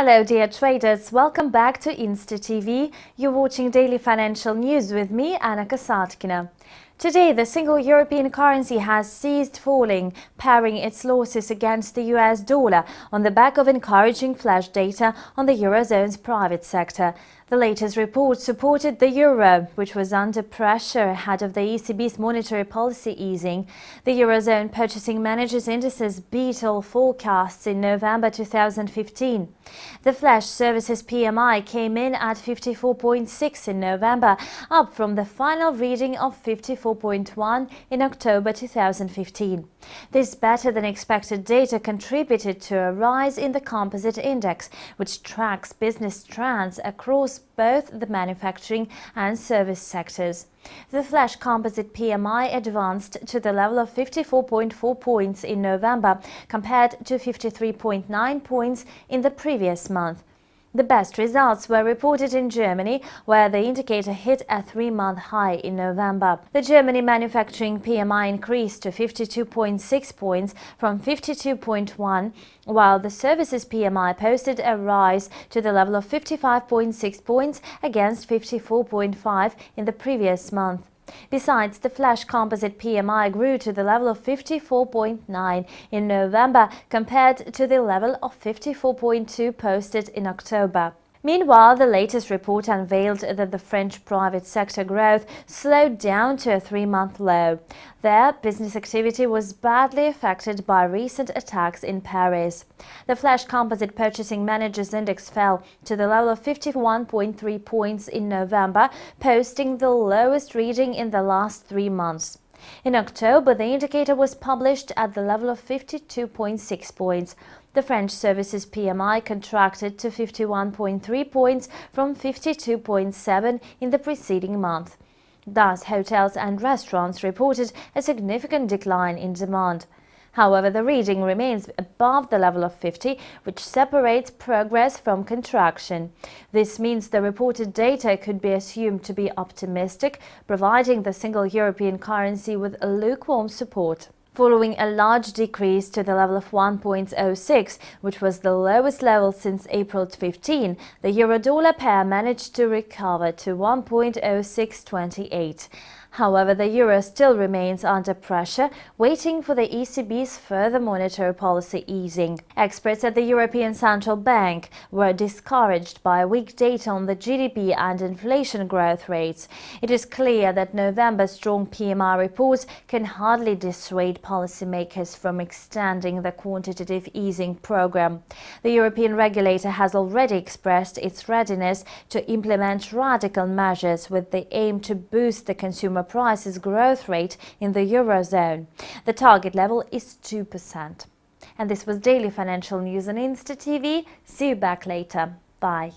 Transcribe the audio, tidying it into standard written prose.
Hello dear traders, welcome back to InstaTV. You're watching daily financial news with me, Anna Kasatkina. Today, the single European currency has ceased falling, paring its losses against the US dollar on the back of encouraging flash data on the Eurozone's private sector. The latest report supported the euro, which was under pressure ahead of the ECB's monetary policy easing. The Eurozone Purchasing Managers' Indices beat all forecasts in November 2015. The flash services PMI came in at 54.6 in November, up from the final reading of 54.1 in October 2015. This better-than-expected data contributed to a rise in the composite index, which tracks business trends across both the manufacturing and service sectors. The flash composite PMI advanced to the level of 54.4 points in November, compared to 53.9 points in the previous month. The best results were reported in Germany, where the indicator hit a 3-month high in November. The Germany manufacturing PMI increased to 52.6 points from 52.1, while the services PMI posted a rise to the level of 55.6 points against 54.5 in the previous month. Besides, the flash composite PMI grew to the level of 54.9 in November compared to the level of 54.2 posted in October. Meanwhile, the latest report unveiled that the French private sector growth slowed down to a 3-month low. There, business activity was badly affected by recent attacks in Paris. The flash composite purchasing managers index fell to the level of 51.3 points in November, posting the lowest reading in the last 3 months. In October, the indicator was published at the level of 52.6 points. The French services PMI contracted to 51.3 points from 52.7 in the preceding month. Thus, hotels and restaurants reported a significant decline in demand. However, the reading remains above the level of 50, which separates progress from contraction. This means the reported data could be assumed to be optimistic, providing the single European currency with a lukewarm support. Following a large decrease to the level of 1.06, which was the lowest level since April 15, the euro-dollar pair managed to recover to 1.0628. However, the euro still remains under pressure, waiting for the ECB's further monetary policy easing. Experts at the European Central Bank were discouraged by weak data on the GDP and inflation growth rates. It is clear that November's strong PMI reports can hardly dissuade policymakers from extending the quantitative easing program. The European regulator has already expressed its readiness to implement radical measures with the aim to boost the consumer prices growth rate in the Eurozone. The target level is 2%. And this was Daily Financial News on InstaTV. See you back later. Bye.